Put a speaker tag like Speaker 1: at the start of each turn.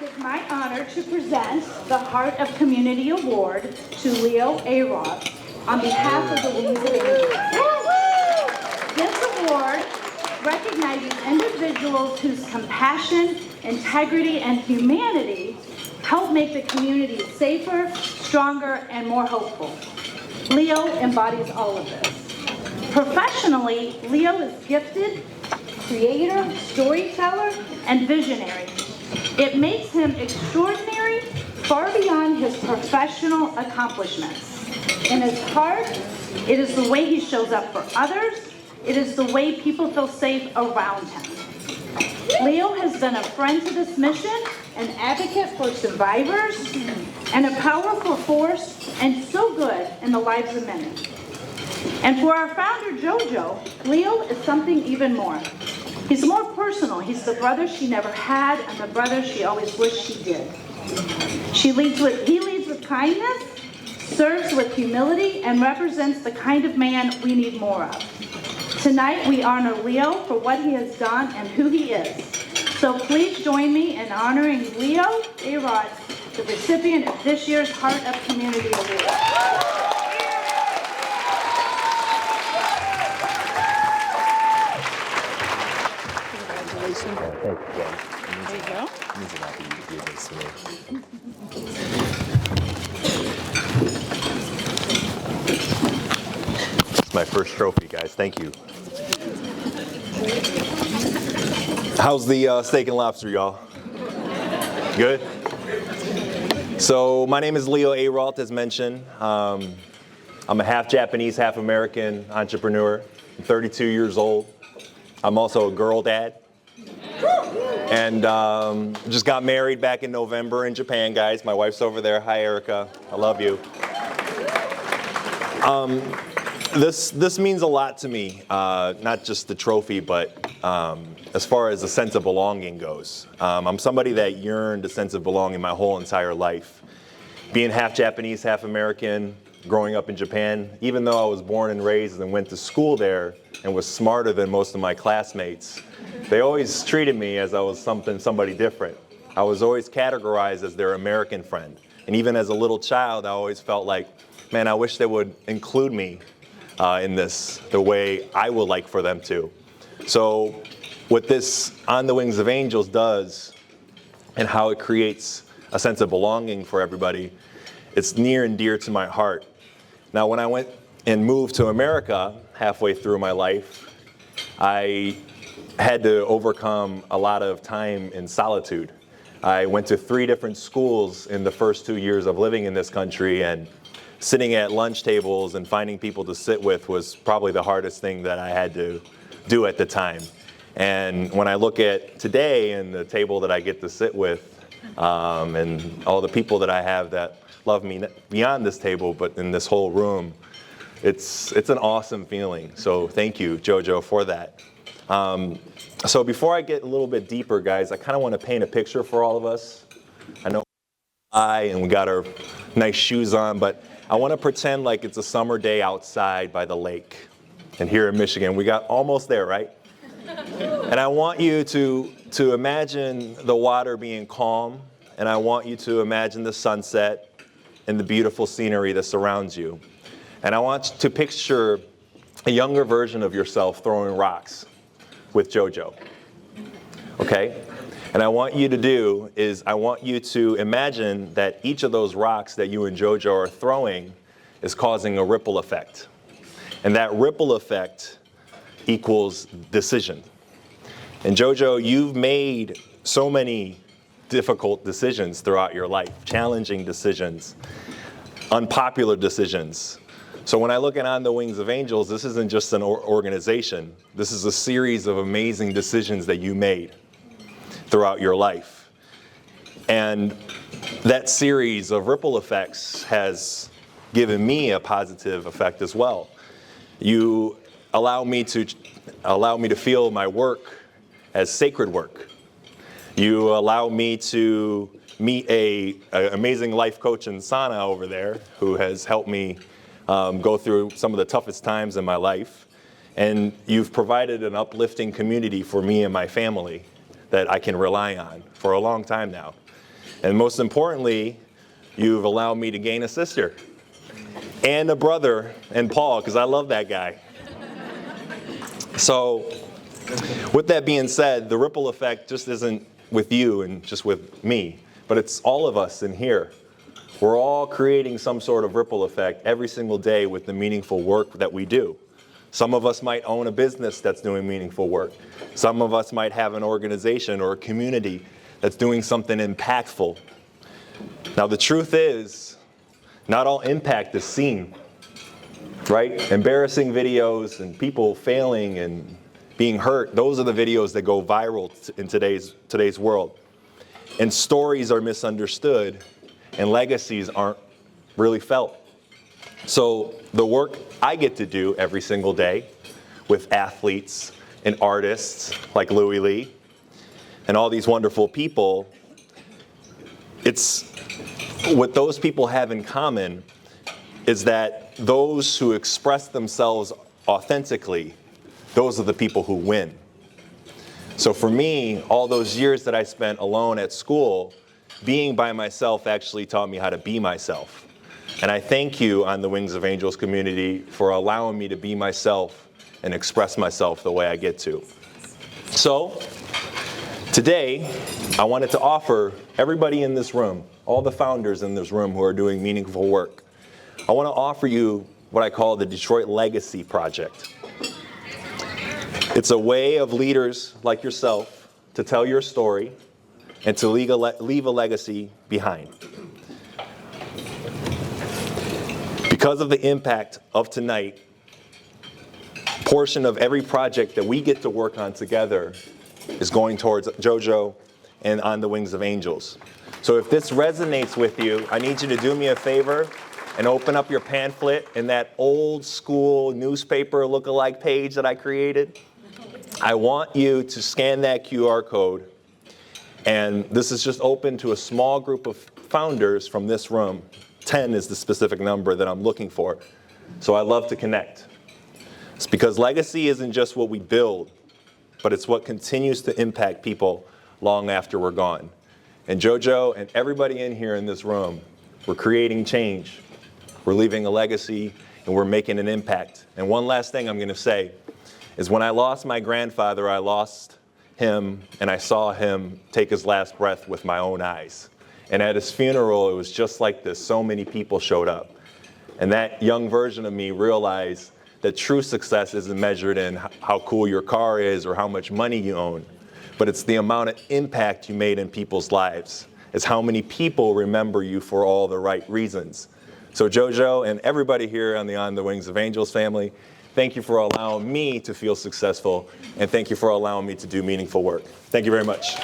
Speaker 1: It's my honor to present the Heart of Community Award to Leo Ayrault on behalf of the Wings of Angels. This award recognizes individuals whose compassion, integrity, and humanity help make the community safer, stronger, and more hopeful. Leo embodies all of this. Professionally, Leo is gifted, creator, storyteller, and visionary. It makes him extraordinary far beyond his professional accomplishments. In his heart, it is the way he shows up for others. It is the way people feel safe around him. Leo has been a friend to this mission, an advocate for survivors, and a powerful force and so good in the lives of many. And for our founder, JoJo, Leo is something even more. He's more personal. He's the brother she never had and the brother she always wished she did. He leads with kindness, serves with humility, and represents the kind of man we need more of. Tonight, we honor Leo for what he has done and who he is. So please join me in honoring Leo Ayrault, the recipient of this year's Heart of Community Award.
Speaker 2: There you go. It's my first trophy, guys. Thank you. How's the steak and lobster, y'all? Good? So my name is Leo Ayrault, as mentioned. I'm a half Japanese, half American entrepreneur. I'm 32 years old. I'm also a girl dad. And just got married back in November in Japan, guys. My wife's over there. Hi, Erica. I love you. This means a lot to me, not just the trophy, but as far as a sense of belonging goes. I'm somebody that yearned a sense of belonging my whole entire life. Being half Japanese, half American, growing up in Japan, even though I was born and raised and went to school there and was smarter than most of my classmates, they always treated me as I was somebody different. I was always categorized as their American friend. And even as a little child, I always felt like, man, I wish they would include me in this the way I would like for them to. So what this On the Wings of Angels does and how it creates a sense of belonging for everybody, it's near and dear to my heart. Now, when I went and moved to America halfway through my life, I had to overcome a lot of time in solitude. I went to 3 different schools in the first 2 years of living in this country, and sitting at lunch tables and finding people to sit with was probably the hardest thing that I had to do at the time. And when I look at today and the table that I get to sit with, and all the people that I have that love me beyond this table, but in this whole room, it's an awesome feeling. So thank you, JoJo, for that. So before I get a little bit deeper, guys, I kind of want to paint a picture for all of us. I know and we got our nice shoes on, but I want to pretend like it's a summer day outside by the lake. And here in Michigan, we got almost there, right? And I want you to imagine the water being calm, and I want you to imagine the sunset and the beautiful scenery that surrounds you. And I want you to picture a younger version of yourself throwing rocks with JoJo, okay? And I want you to do is I want you to imagine that each of those rocks that you and JoJo are throwing is causing a ripple effect. And that ripple effect equals decision. And JoJo, you've made so many difficult decisions throughout your life, challenging decisions, unpopular decisions. So when I look at On the Wings of Angels, this isn't just an organization. This is a series of amazing decisions that you made throughout your life. And that series of ripple effects has given me a positive effect as well. You allow me to feel my work as sacred work. You allow me to meet an amazing life coach in Sana over there who has helped me go through some of the toughest times in my life. And you've provided an uplifting community for me and my family that I can rely on for a long time now. And most importantly, you've allowed me to gain a sister and a brother, and Paul, because I love that guy. So with that being said, the ripple effect just isn't with you and just with me, but it's all of us in here. We're all creating some sort of ripple effect every single day with the meaningful work that we do. Some of us might own a business that's doing meaningful work. Some of us might have an organization or a community that's doing something impactful. Now the truth is, not all impact is seen, right? Embarrassing videos and people failing and being hurt, those are the videos that go viral in today's world. And stories are misunderstood and legacies aren't really felt. So the work I get to do every single day with athletes and artists like Louie Lee and all these wonderful people, it's what those people have in common is that those who express themselves authentically, those are the people who win. So for me, all those years that I spent alone at school, being by myself actually taught me how to be myself. And I thank you on the Wings of Angels community for allowing me to be myself and express myself the way I get to. So today, I wanted to offer everybody in this room, all the founders in this room who are doing meaningful work, I want to offer you what I call the Detroit Legacy Project. It's a way of leaders like yourself to tell your story and to leave a legacy behind. Because of the impact of tonight, a portion of every project that we get to work on together is going towards JoJo and On the Wings of Angels. So if this resonates with you, I need you to do me a favor and open up your pamphlet in that old school newspaper look-alike page that I created. I want you to scan that QR code, and this is just open to a small group of founders from this room. 10 is the specific number that I'm looking for. So I love to connect. It's because legacy isn't just what we build, but it's what continues to impact people long after we're gone. And JoJo and everybody in here in this room, we're creating change. We're leaving a legacy, and we're making an impact. And one last thing I'm going to say is when I lost my grandfather, I lost him, and I saw him take his last breath with my own eyes. And at his funeral, it was just like this. So many people showed up. And that young version of me realized that true success isn't measured in how cool your car is or how much money you own, but it's the amount of impact you made in people's lives. It's how many people remember you for all the right reasons. So JoJo and everybody here on the Wings of Angels family, thank you for allowing me to feel successful, and thank you for allowing me to do meaningful work. Thank you very much.